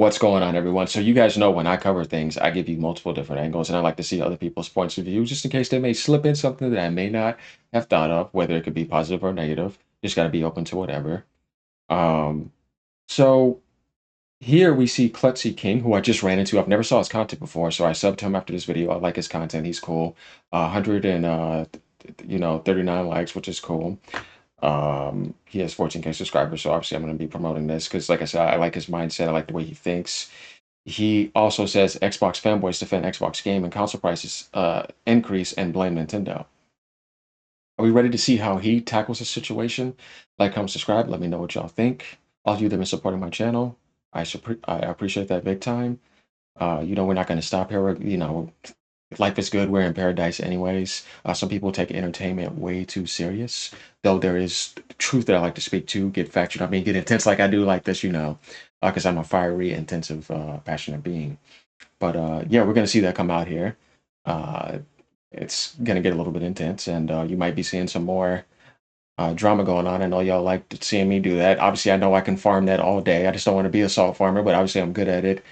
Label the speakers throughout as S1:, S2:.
S1: What's going on, everyone? So you guys know when I cover things, I give you multiple different angles, and I like to see other people's points of view, just in case they may slip in something that I may not have thought of, whether it could be positive or negative. Just got to be open to whatever. Um, so here we see Klutzy King, who I just ran into. I've never saw his content before, so I subbed to him after this video. I like his content. He's cool. 100 and 39 likes, which is cool. He has 14K subscribers, so obviously I'm going to be promoting this because, like I said, I like his mindset. I like the way he thinks. He also says Xbox fanboys defend Xbox game and console prices increase and blame Nintendo. Are we ready to see how he tackles the situation? Like, comment, subscribe. Let me know what y'all think. All of you that have been supporting my channel, I appreciate that big time. We're not going to stop here. Life is good. We're in paradise anyways. Some people take entertainment way too serious, though there is truth that I like to speak to, get factual. I mean, get intense like I do like this, because I'm a fiery, intensive, passionate being. But yeah, we're going to see that come out here. It's going to get a little bit intense, and you might be seeing some more drama going on. I know y'all like seeing me do that. Obviously, I know I can farm that all day. I just don't want to be a salt farmer, but obviously I'm good at it.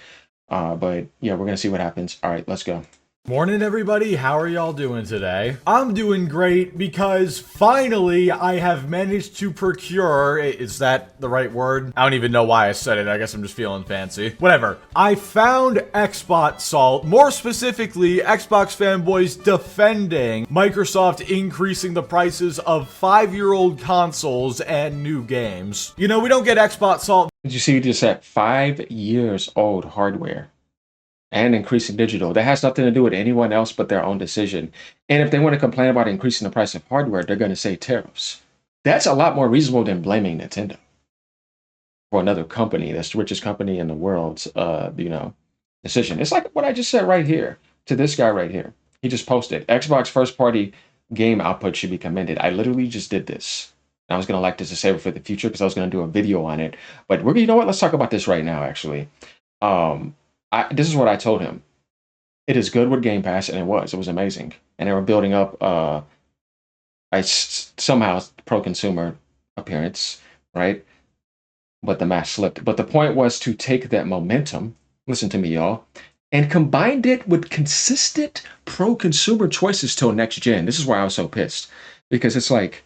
S1: But yeah, we're going to see what happens. All right, let's go.
S2: Morning, everybody. How are y'all doing today? I'm doing great because finally I have managed to procure, is that the right word? I don't even know why I said it. I guess I'm just feeling fancy. Whatever. I found Xbox Salt, more specifically Xbox fanboys defending Microsoft increasing the prices of 5-year-old consoles and new games. You know, we don't get Xbox Salt.
S1: Did you see you just said 5 years old hardware and increasing digital? That has nothing to do with anyone else but their own decision. And if they want to complain about increasing the price of hardware, they're going to say tariffs. That's a lot more reasonable than blaming Nintendo for another company that's the richest company in the world's, decision. It's like what I just said right here to this guy right here. He just posted, Xbox first-party game output should be commended. I literally just did this. I was going to like this to save it for the future because I was going to do a video on it. But you know what? Let's talk about this right now, actually. This is what I told him. It is good with Game Pass, and it was amazing. And they were building up somehow pro-consumer appearance, right? But the mask slipped. But the point was to take that momentum, listen to me, y'all, and combined it with consistent pro-consumer choices till next gen. This is why I was so pissed. Because it's like,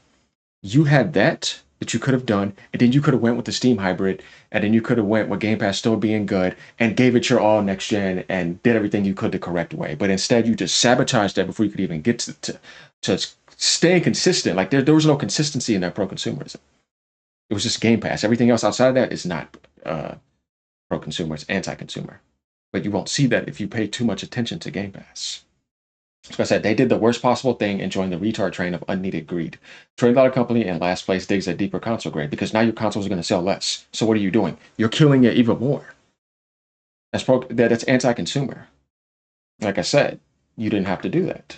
S1: you had that you could have done, and then you could have went with the Steam hybrid, and then you could have went with Game Pass still being good, and gave it your all next gen, and did everything you could the correct way. But instead, you just sabotaged that before you could even get to staying consistent. Like there was no consistency in that pro-consumerism. It was just Game Pass. Everything else outside of that is not pro-consumer. It's anti-consumer. But you won't see that if you pay too much attention to Game Pass. Like I said, they did the worst possible thing and joined the retard train of unneeded greed. Trillion-dollar company in last place digs a deeper console grave because now your consoles are going to sell less. So what are you doing? You're killing it even more. That's anti-consumer. Like I said, you didn't have to do that.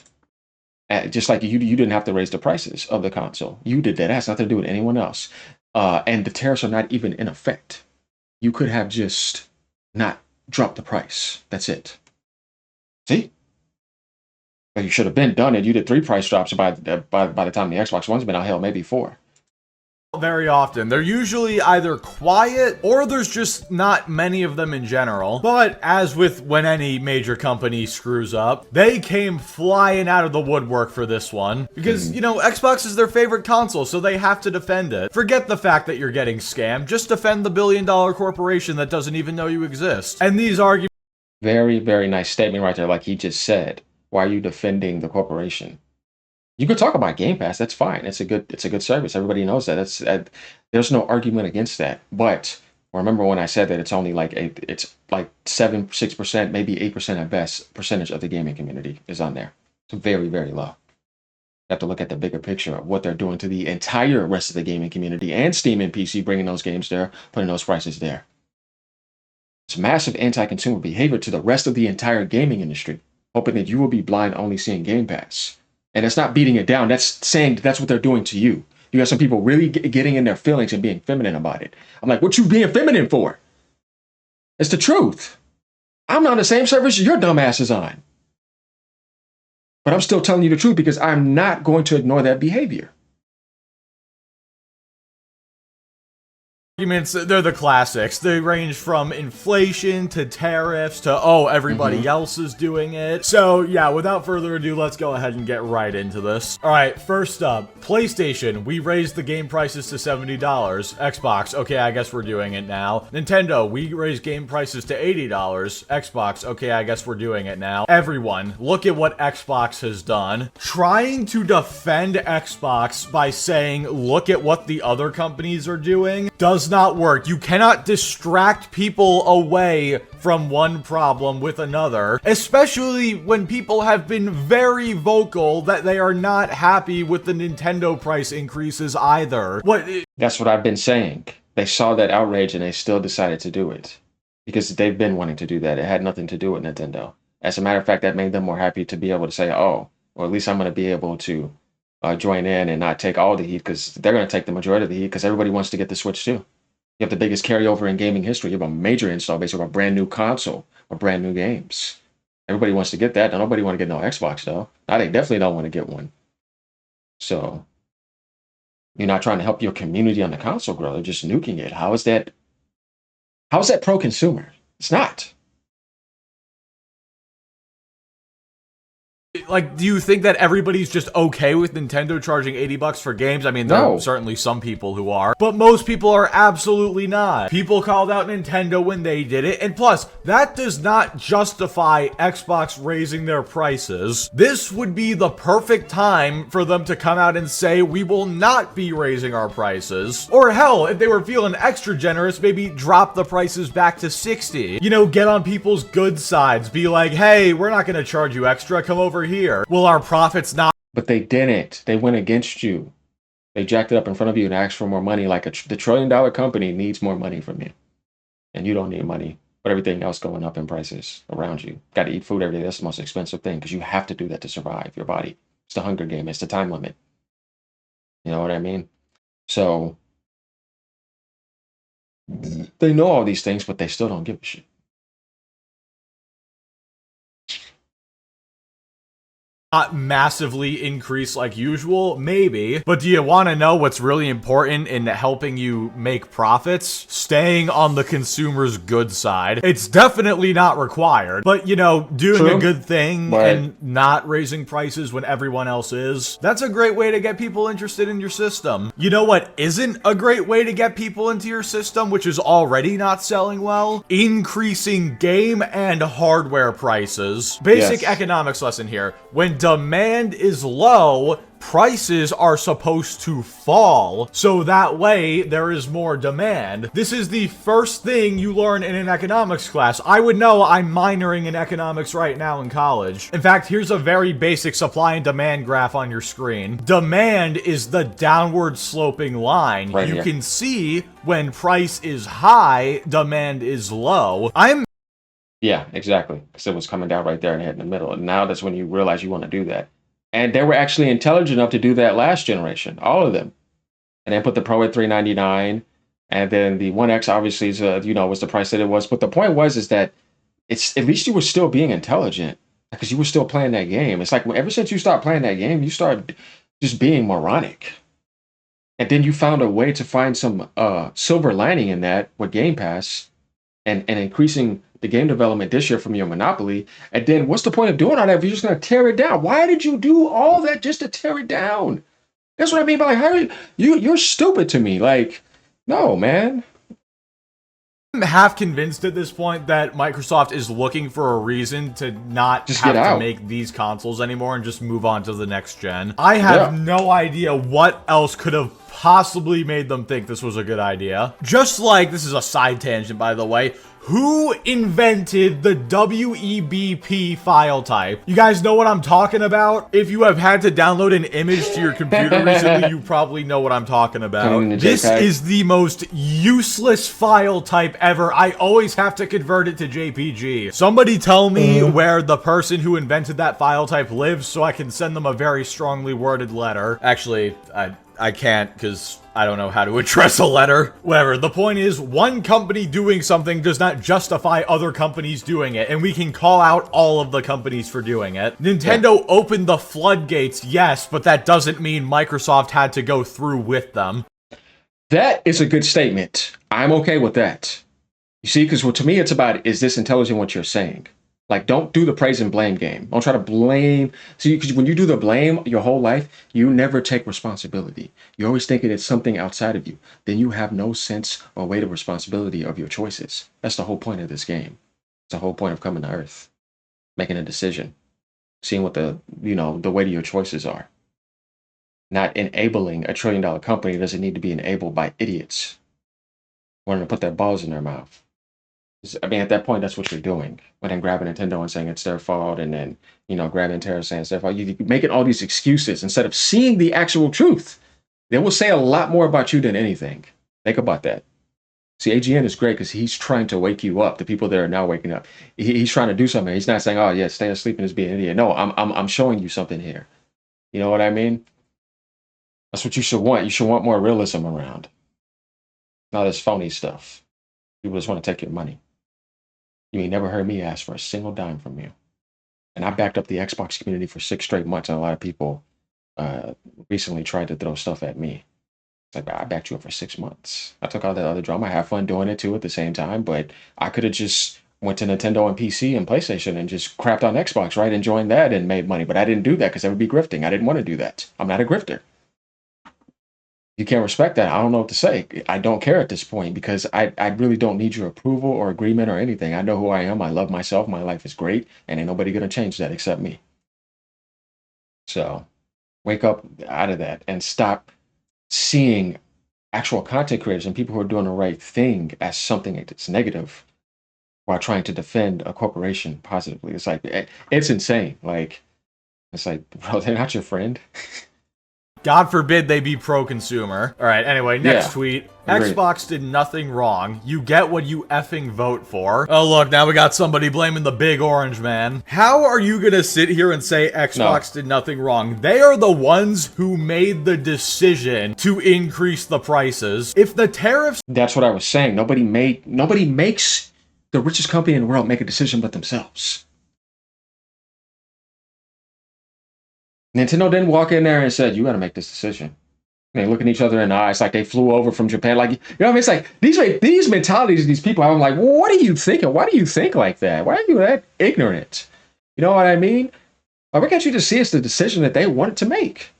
S1: Just like you didn't have to raise the prices of the console. You did that. It has nothing to do with anyone else. And the tariffs are not even in effect. You could have just not dropped the price. That's it. See? You should have been done it. You did 3 price drops by the time the Xbox One's been out. Hell, maybe 4.
S2: Very often. They're usually either quiet or there's just not many of them in general. But as with when any major company screws up, they came flying out of the woodwork for this one. Because, Xbox is their favorite console, so they have to defend it. Forget the fact that you're getting scammed. Just defend the billion-dollar corporation that doesn't even know you exist. And these arguments...
S1: Very, very nice statement right there, like he just said. Why are you defending the corporation? You could talk about Game Pass. That's fine. It's a good service. Everybody knows that. There's no argument against that. But remember when I said that it's only like 6%, maybe 8% at best percentage of the gaming community is on there. It's very, very low. You have to look at the bigger picture of what they're doing to the entire rest of the gaming community and Steam and PC, bringing those games there, putting those prices there. It's massive anti-consumer behavior to the rest of the entire gaming industry, hoping that you will be blind only seeing Game Pass. And it's not beating it down. That's saying that's what they're doing to you. You got some people really getting in their feelings and being feminine about it. I'm like, what you being feminine for? It's the truth. I'm on the same service your dumb ass is on. But I'm still telling you the truth because I'm not going to ignore that behavior.
S2: arguments, they're the classics. They range from inflation to tariffs to, oh, everybody else is doing it. So yeah, without further ado, let's go ahead and get right into this. All right, first up, PlayStation. We raised the game prices to $70. Xbox, okay, I guess we're doing it now. Nintendo, we raised game prices to $80. Xbox, okay, I guess we're doing it now. Everyone, look at what Xbox has done. Trying to defend Xbox by saying, look at what the other companies are doing, does not work. You cannot distract people away from one problem with another, especially when people have been very vocal that they are not happy with the Nintendo price increases either.
S1: That's what I've been saying. They saw that outrage and they still decided to do it because they've been wanting to do that. It had nothing to do with Nintendo. As a matter of fact, that made them more happy to be able to say, oh, well, at least I'm going to be able to join in and not take all the heat, because they're going to take the majority of the heat because everybody wants to get the Switch too. You have the biggest carryover in gaming history. You have a major install base of a brand new console or brand new games. Everybody wants to get that. Now, nobody want to get no Xbox though. Now they definitely don't want to get one. So you're not trying to help your community on the console grow. They're just nuking it. How is that pro-consumer? It's not.
S2: Like, do you think that everybody's just okay with Nintendo charging $80 for games? I mean, there are certainly some people who are, but most people are absolutely not. People called out Nintendo when they did it, and plus, that does not justify Xbox raising their prices. This would be the perfect time for them to come out and say, we will not be raising our prices. Or hell, if they were feeling extra generous, maybe drop the prices back to 60. You know, get on people's good sides. Be like, hey, we're not gonna charge you extra, come over here. Will our profits not?
S1: But they didn't. They went against you. They jacked it up in front of you and asked for more money. Like the $1 trillion company needs more money from you, and you don't need money. But everything else going up in prices around you. Got to eat food every day. That's the most expensive thing because you have to do that to survive your body. It's the Hunger Game. It's the time limit. You know what I mean? So they know all these things, but they still don't give a shit.
S2: Not massively increase like usual, maybe, but do you want to know what's really important in helping you make profits? Staying on the consumer's good side. It's definitely not required, but you know, doing a good thing and not raising prices when everyone else is, that's a great way to get people interested in your system. You know what isn't a great way to get people into your system, which is already not selling well? Increasing game and hardware prices. Basic economics lesson here. When demand is low, prices are supposed to fall, so that way there is more demand. This is the first thing you learn in an economics class. I would know. I'm minoring in economics right now in college. In fact, here's a very basic supply and demand graph on your screen. Demand is the downward sloping line. You can see when price is high, demand is low.
S1: Yeah, exactly. Because it was coming down right there and hit in the middle. And now that's when you realize you want to do that. And they were actually intelligent enough to do that last generation, all of them. And then put the Pro at $399, and then the One X obviously is, was the price that it was. But the point is that it's at least you were still being intelligent because you were still playing that game. It's like ever since you stopped playing that game, you started just being moronic. And then you found a way to find some silver lining in that with Game Pass and increasing the game development this year from your monopoly. And then what's the point of doing all that if you're just going to tear it down? Why did you do all that just to tear it down? That's what I mean by like, how you're stupid to me. Like, no, man.
S2: I'm half convinced at this point that Microsoft is looking for a reason to not just have to make these consoles anymore and just move on to the next gen. I have no idea what else could have possibly made them think this was a good idea. Just like, this is a side tangent by the way, who invented the WEBP file type? You guys know what I'm talking about? If you have had to download an image to your computer recently, you probably know what I'm talking about. This is the most useless file type ever. I always have to convert it to JPG. Somebody tell me where the person who invented that file type lives so I can send them a very strongly worded letter. Actually, I can't because I don't know how to address a letter. Whatever. The point is, one company doing something does not justify other companies doing it, and we can call out all of the companies for doing it. Nintendo opened the floodgates, yes, but that doesn't mean Microsoft had to go through with them.
S1: That is a good statement. I'm okay with that. You see, because to me, it's about, is this intelligent what you're saying? Like, don't do the praise and blame game. Don't try to blame. See, because when you do the blame your whole life, you never take responsibility. You're always thinking it's something outside of you. Then you have no sense or weight of responsibility of your choices. That's the whole point of this game. It's the whole point of coming to Earth, making a decision, seeing what the weight of your choices are. Not enabling $1 trillion company doesn't need to be enabled by idiots wanting to put their balls in their mouth. I mean, at that point, that's what you're doing. But then grabbing Nintendo and saying it's their fault, and then grabbing Tariff saying it's their fault. You're making all these excuses instead of seeing the actual truth. They will say a lot more about you than anything. Think about that. See, AGN is great because he's trying to wake you up. The people that are now waking up, he's trying to do something. He's not saying, "Oh yeah, stay asleep and just be an idiot." No, I'm showing you something here. You know what I mean? That's what you should want. You should want more realism around. Not this phony stuff. People just want to take your money. You ain't never heard me ask for a single dime from you. And I backed up the Xbox community for 6 straight months, and a lot of people recently tried to throw stuff at me. It's like, I backed you up for 6 months. I took all that other drama. I have fun doing it too at the same time, but I could have just went to Nintendo and PC and PlayStation and just crapped on Xbox, right? And joined that and made money. But I didn't do that because that would be grifting. I didn't want to do that. I'm not a grifter. You can't respect that. I don't know what to say. I don't care at this point because I really don't need your approval or agreement or anything. I know who I am. I love myself. My life is great. And ain't nobody going to change that except me. So wake up out of that and stop seeing actual content creators and people who are doing the right thing as something that's negative while trying to defend a corporation positively. It's like, it's insane. Like, it's like, bro, they're not your friend.
S2: God forbid they be pro-consumer. All right, anyway, next
S1: Yeah,
S2: tweet.
S1: agreed.
S2: Xbox did nothing wrong. You get what you effing vote for. Oh, look, now we got somebody blaming the big orange man. How are you gonna sit here and say Xbox did nothing wrong? They are the ones who made the decision to increase the prices. If the tariffs...
S1: That's what I was saying. Nobody makes the richest company in the world make a decision but themselves. Nintendo didn't walk in there and said, "You got to make this decision." And they look at each other in the eyes like they flew over from Japan. Like, you know what I mean? It's like these mentalities of these people. I'm like, well, what are you thinking? Why do you think like that? Why are you that ignorant? You know what I mean? Why can't you just see it's the decision that they wanted to make?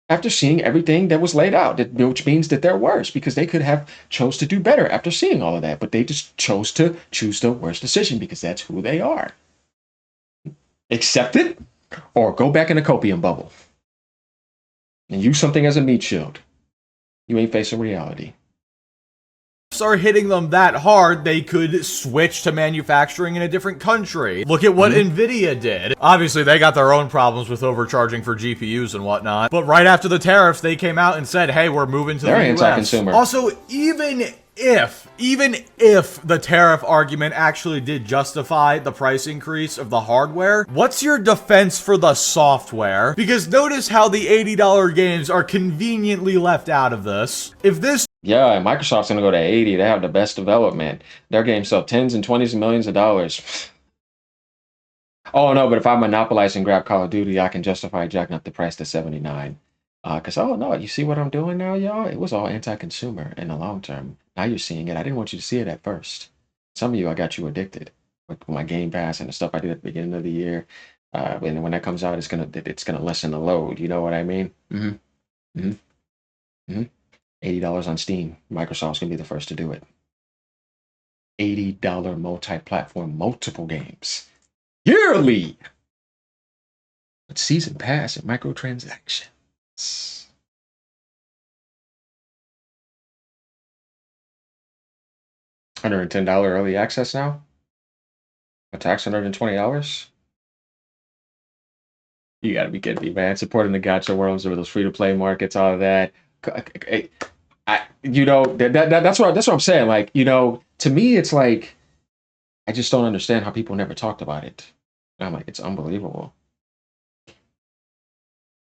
S1: After seeing everything that was laid out, which means that they're worse because they could have chose to do better after seeing all of that, but they just chose to choose the worst decision because that's who they are. Accept it or go back in a copium bubble and use something as a meat shield. You ain't facing reality.
S2: Are hitting them that hard, they could switch to manufacturing in a different country. Look at what Nvidia did. Obviously, they got their own problems with overcharging for GPUs and whatnot. But right after the tariffs, they came out and said, hey, we're moving to the US.
S1: They're anti-consumer.
S2: Also, even if the tariff argument actually did justify the price increase of the hardware, what's your defense for the software? Because notice how the $80 games are conveniently left out of this. If this...
S1: Yeah, and Microsoft's going to go to 80. They have the best development. Their games sell tens and 20s of millions of dollars. Oh, no, but if I monopolize and grab Call of Duty, I can justify jacking up the price to 79. Because, oh, no, you see what I'm doing now, y'all? It was all anti-consumer in the long term. Now you're seeing it. I didn't want you to see it at first. Some of you, I got you addicted with my Game Pass and the stuff I did at the beginning of the year. And when that comes out, it's gonna lessen the load. You know what I mean? $80 on Steam. Microsoft's gonna be the first to do it. $80 multi-platform, multiple games yearly. With season pass and microtransactions. $110 early access now. A tax $120. You gotta be kidding me, man. Supporting the gacha worlds or those free-to-play markets, all of that. That's what I'm saying. Like, to me, it's like I just don't understand how people never talked about it. And I'm like, it's unbelievable.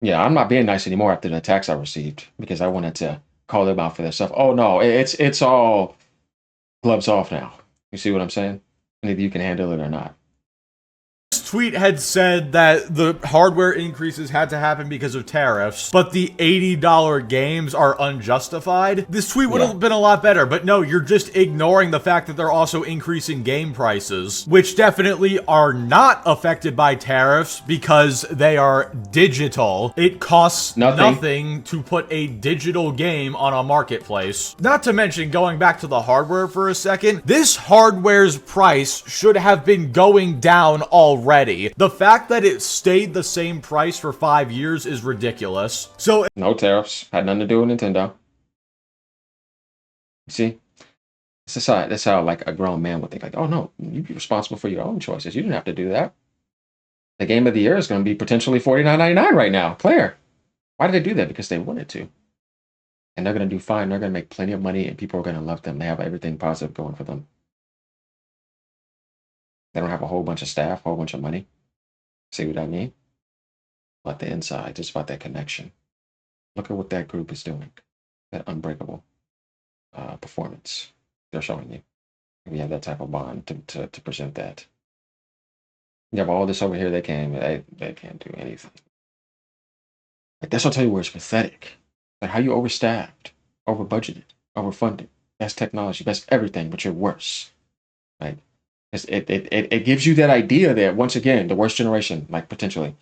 S1: Yeah, I'm not being nice anymore after the attacks I received because I wanted to call them out for their stuff. Oh no, it's all gloves off now. You see what I'm saying? And either you can handle it or not.
S2: tweet had said that the hardware increases had to happen because of tariffs, but the $80 games are unjustified, this tweet would have been a lot better. But no, you're just ignoring the fact that they're also increasing game prices, which definitely are not affected by tariffs because they are digital. It costs nothing to put a digital game on a marketplace. Not to mention, going back to the hardware for a second, this hardware's price should have been going down already. The fact that it stayed the same price for 5 years is ridiculous. So
S1: no tariffs, had nothing to do with Nintendo. See, that's how like a grown man would think, like, oh no, you'd be responsible for your own choices. You didn't have to do that. The game of the year is going to be potentially $49.99 right now. Clear. Why did they do that? Because they wanted to. And they're going to do fine. They're going to make plenty of money and people are going to love them. They have everything positive going for them. They don't have a whole bunch of staff, a whole bunch of money. See what I mean? About the inside, just about that connection. Look at what that group is doing. That unbreakable performance they're showing you. We have that type of bond to present that. You have all this over here, they can't do anything. Like, that's what I'll tell you where it's pathetic. Like how you overstaffed, over budgeted, overfunded. Best technology, best everything, but you're worse. Right? It gives you that idea that, once again, the worst generation, like potentially.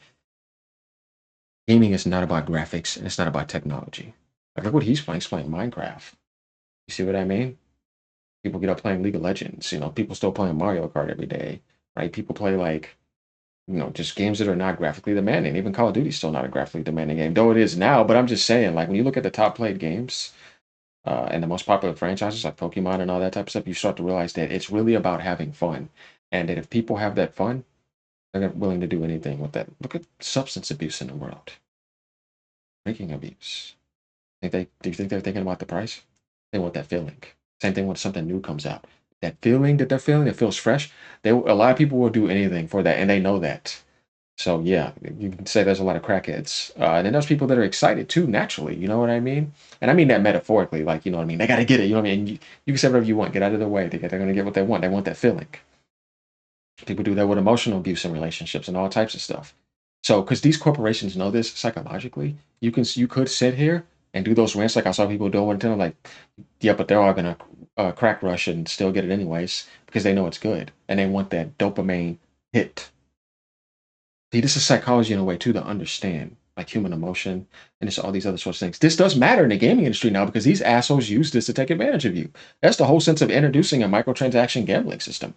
S1: Gaming is not about graphics and it's not about technology. Like, look what he's playing. He's playing Minecraft. You see what I mean? People get up playing League of Legends. You know, people still playing Mario Kart every day, right? People play like, you know, just games that are not graphically demanding. Even Call of Duty is still not a graphically demanding game, though it is now. But I'm just saying, like, when you look at the top played games and the most popular franchises like Pokemon and all that type of stuff, you start to realize that it's really about having fun. And that if people have that fun, they're willing to do anything with that. Look at substance abuse in the world. Drinking abuse. Do you think they're thinking about the price? They want that feeling. Same thing when something new comes out. That feeling that they're feeling, it feels fresh. A lot of people will do anything for that, and they know that. So yeah, you can say there's a lot of crackheads. And then there's people that are excited too, naturally. You know what I mean? And I mean that metaphorically, like, you know what I mean? They got to get it. You know what I mean? You can say whatever you want. Get out of their way. They're going to get what they want. They want that feeling. People do that with emotional abuse in relationships and all types of stuff. So, because these corporations know this psychologically, you could sit here and do those rants like I saw people doing one time, like, yeah, but they're all gonna crack rush and still get it anyways because they know it's good and they want that dopamine hit. See, this is psychology in a way too, to understand like human emotion and it's all these other sorts of things. This does matter in the gaming industry now because these assholes use this to take advantage of you. That's the whole sense of introducing a microtransaction gambling system,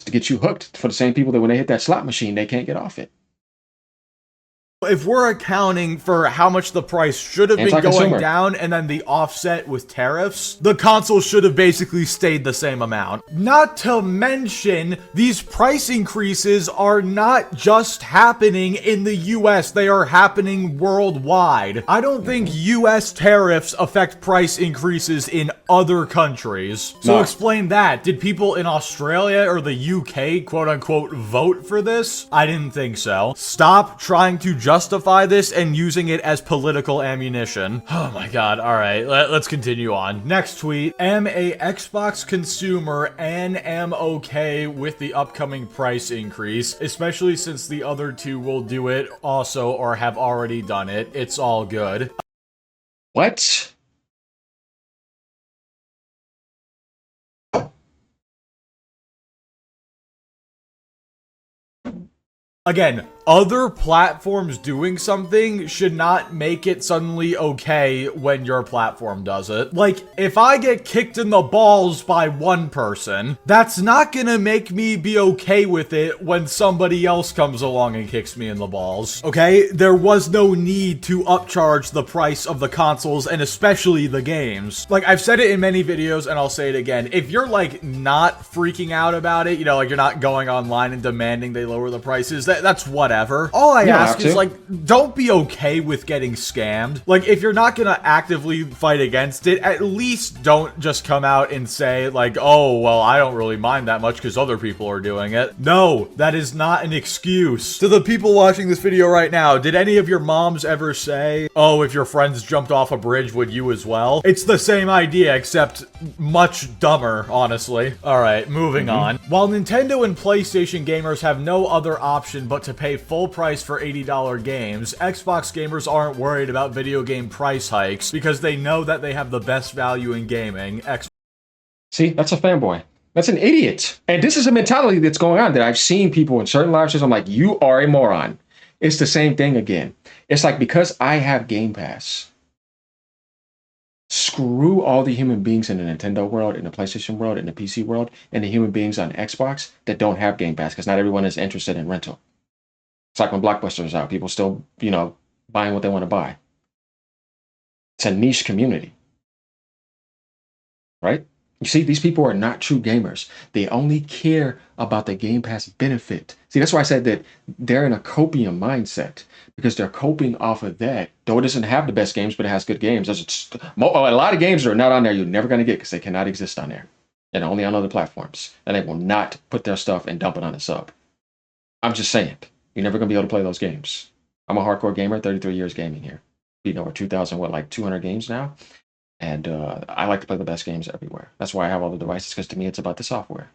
S1: to get you hooked for the same people that when they hit that slot machine, they can't get off it.
S2: If we're accounting for how much the price should have been going down and then the offset with tariffs, the console should have basically stayed the same amount. Not to mention, these price increases are not just happening in the US, they are happening worldwide. I don't think US tariffs affect price increases in other countries. So explain that. Did people in Australia or the UK, quote unquote, vote for this? I didn't think so. Stop trying to justify this and using it as political ammunition. Oh my god, alright, let's continue on. Next tweet, am a Xbox consumer and am okay with the upcoming price increase, especially since the other two will do it also or have already done it. It's all good.
S1: What?
S2: Again, other platforms doing something should not make it suddenly okay when your platform does it. Like, if I get kicked in the balls by one person, that's not gonna make me be okay with it when somebody else comes along and kicks me in the balls. Okay? There was no need to upcharge the price of the consoles and especially the games. Like, I've said it in many videos and I'll say it again. If you're like not freaking out about it, you know, like you're not going online and demanding they lower the prices, that's whatever. whatever. All I
S1: You don't
S2: ask
S1: have
S2: is,
S1: to.
S2: like, don't be okay with getting scammed. Like, if you're not gonna actively fight against it, at least don't just come out and say, like, oh, well, I don't really mind that much because other people are doing it. No, that is not an excuse. To the people watching this video right now, did any of your moms ever say, oh, if your friends jumped off a bridge, would you as well? It's the same idea, except much dumber, honestly. Alright, moving on. While Nintendo and PlayStation gamers have no other option but to pay full price for $80 games, Xbox gamers aren't worried about video game price hikes because they know that they have the best value in gaming.
S1: See, that's a fanboy. That's an idiot. And this is a mentality that's going on that I've seen people in certain live shows. I'm like, you are a moron. It's the same thing again. It's like, because I have Game Pass, screw all the human beings in the Nintendo world, in the PlayStation world, in the PC world, and the human beings on Xbox that don't have Game Pass, because not everyone is interested in rental. It's like when Blockbuster is out, people still, buying what they want to buy. It's a niche community, right? You see, these people are not true gamers. They only care about the Game Pass benefit. See, that's why I said that they're in a copium mindset, because they're coping off of that. Though it doesn't have the best games, but it has good games. There's a lot of games that are not on there you're never going to get because they cannot exist on there. And only on other platforms. And they will not put their stuff and dump it on a sub. I'm just saying, you're never going to be able to play those games. I'm a hardcore gamer, 33 years gaming here. We're 200 games now? And I like to play the best games everywhere. That's why I have all the devices, because to me, it's about the software.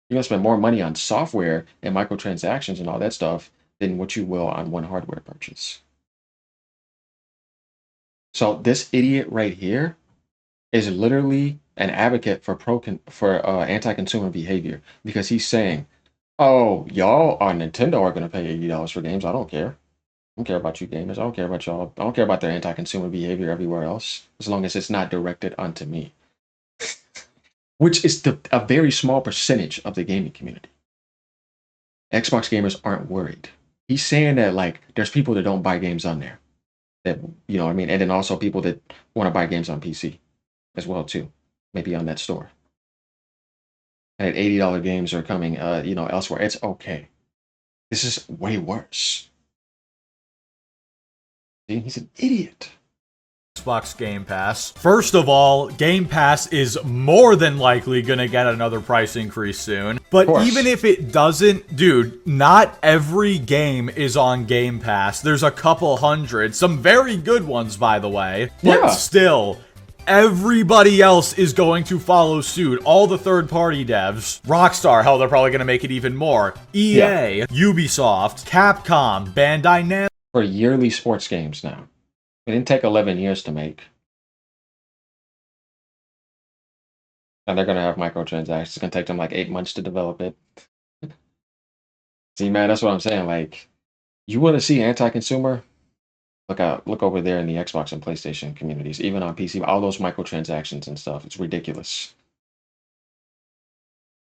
S1: You're going to spend more money on software and microtransactions and all that stuff than what you will on one hardware purchase. So this idiot right here is literally an advocate for anti-consumer behavior, because he's saying, oh, y'all on Nintendo are going to pay $80 for games. I don't care. I don't care about you gamers. I don't care about y'all. I don't care about their anti-consumer behavior everywhere else, as long as it's not directed onto me. Which is a very small percentage of the gaming community. Xbox gamers aren't worried. He's saying that, like, there's people that don't buy games on there. That, you know what I mean? And then also people that want to buy games on PC as well, too. Maybe on that store. And $80 games are coming, elsewhere. It's okay. This is way worse. He's an idiot.
S2: Xbox Game Pass. First of all, Game Pass is more than likely gonna get another price increase soon. But even if it doesn't, dude, not every game is on Game Pass. There's a couple hundred, some very good ones, by the way. But still, everybody else is going to follow suit. All the third-party devs. Rockstar, hell, they're probably gonna make it even more. EA, Ubisoft, Capcom, Bandai Namco.
S1: For yearly sports games now. It didn't take 11 years to make. And they're going to have microtransactions. It's going to take them like 8 months to develop it. See, man, that's what I'm saying. Like, you want to see anti-consumer? Look over there in the Xbox and PlayStation communities, even on PC, all those microtransactions and stuff. It's ridiculous.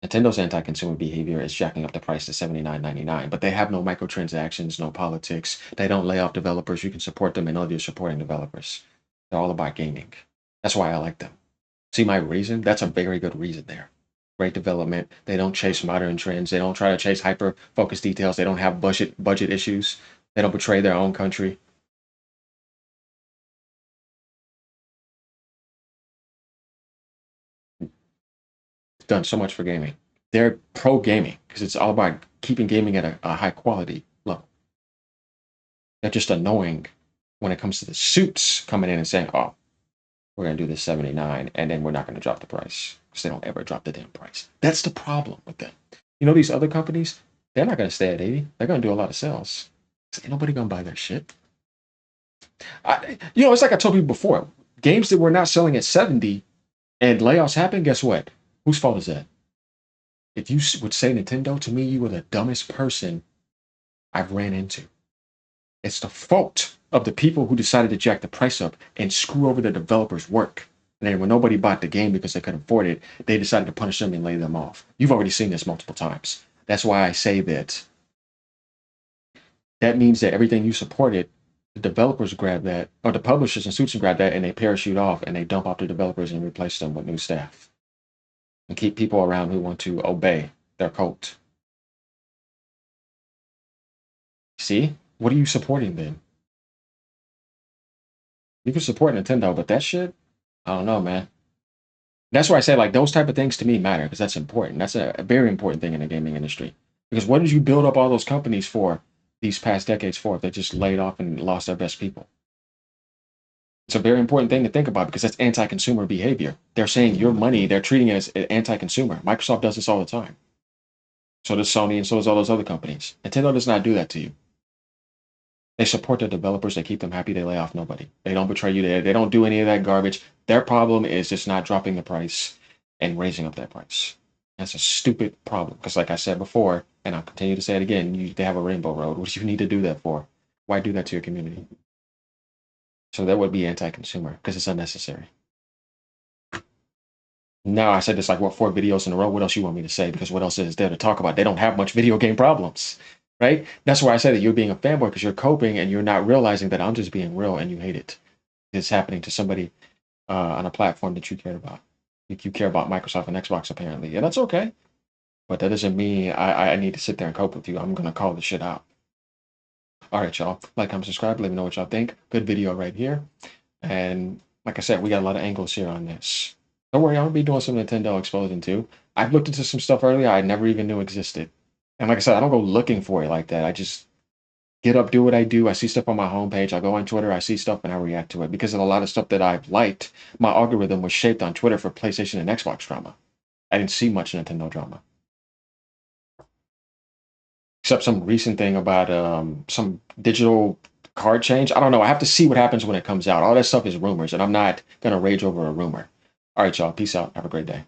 S1: Nintendo anti-consumer behavior is jacking up the price to $79.99, but they have no microtransactions, no politics. They don't lay off developers. You can support them, and know you're supporting developers. They're all about gaming. That's why I like them. See my reason? That's a very good reason there. Great development. They don't chase modern trends. They don't try to chase hyper-focused details. They don't have budget issues. They don't betray their own country. Done so much for gaming. They're pro gaming because it's all about keeping gaming at a high quality level. They're just annoying when it comes to the suits coming in and saying, oh, we're going to do this 79 and then we're not going to drop the price, because they don't ever drop the damn price. That's the problem with them. These other companies, they're not going to stay at 80. They're going to do a lot of sales. Ain't nobody going to buy their shit. It's like I told people before, games that were not selling at 70 and layoffs happen, guess what? Whose fault is that? If you would say Nintendo, to me, you were the dumbest person I've ran into. It's the fault of the people who decided to jack the price up and screw over the developers' work. And then when nobody bought the game because they couldn't afford it, they decided to punish them and lay them off. You've already seen this multiple times. That's why I say that means that everything you supported, the developers grab that, or the publishers and suits grab that, and they parachute off and they dump off the developers and replace them with new staff. And keep people around who want to obey their cult. See? What are you supporting then? You can support Nintendo, but that shit, I don't know, man. That's why I say like those type of things to me matter because that's important. That's a very important thing in the gaming industry. Because what did you build up all those companies for these past decades for if they just laid off and lost their best people? It's a very important thing to think about because that's anti-consumer behavior. They're saying your money, they're treating it as anti-consumer. Microsoft does this all the time. So does Sony and so does all those other companies. Nintendo does not do that to you. They support their developers. They keep them happy. They lay off nobody. They don't betray you. They don't do any of that garbage. Their problem is just not dropping the price and raising up that price. That's a stupid problem. Because like I said before, and I'll continue to say it again, they have a rainbow road. What do you need to do that for? Why do that to your community? So that would be anti-consumer because it's unnecessary. Now I said this like what 4 videos in a row. What else you want me to say? Because what else is there to talk about? They don't have much video game problems, right? That's why I say that you're being a fanboy because you're coping and you're not realizing that I'm just being real and you hate it. It's happening to somebody on a platform that you care about. If you care about Microsoft and Xbox, apparently, yeah, that's okay. But that doesn't mean I need to sit there and cope with you. I'm gonna call this shit out. All right, y'all. Like, comment, subscribe. Let me know what y'all think. Good video right here. And like I said, we got a lot of angles here on this. Don't worry, I'm gonna be doing some Nintendo exposing too. I've looked into some stuff earlier I never even knew existed. And like I said, I don't go looking for it like that. I just get up, do what I do. I see stuff on my homepage. I go on Twitter, I see stuff, and I react to it. Because of a lot of stuff that I've liked, my algorithm was shaped on Twitter for PlayStation and Xbox drama. I didn't see much Nintendo drama. Except some recent thing about some digital card change. I don't know. I have to see what happens when it comes out. All that stuff is rumors, and I'm not gonna rage over a rumor. All right, y'all. Peace out. Have a great day.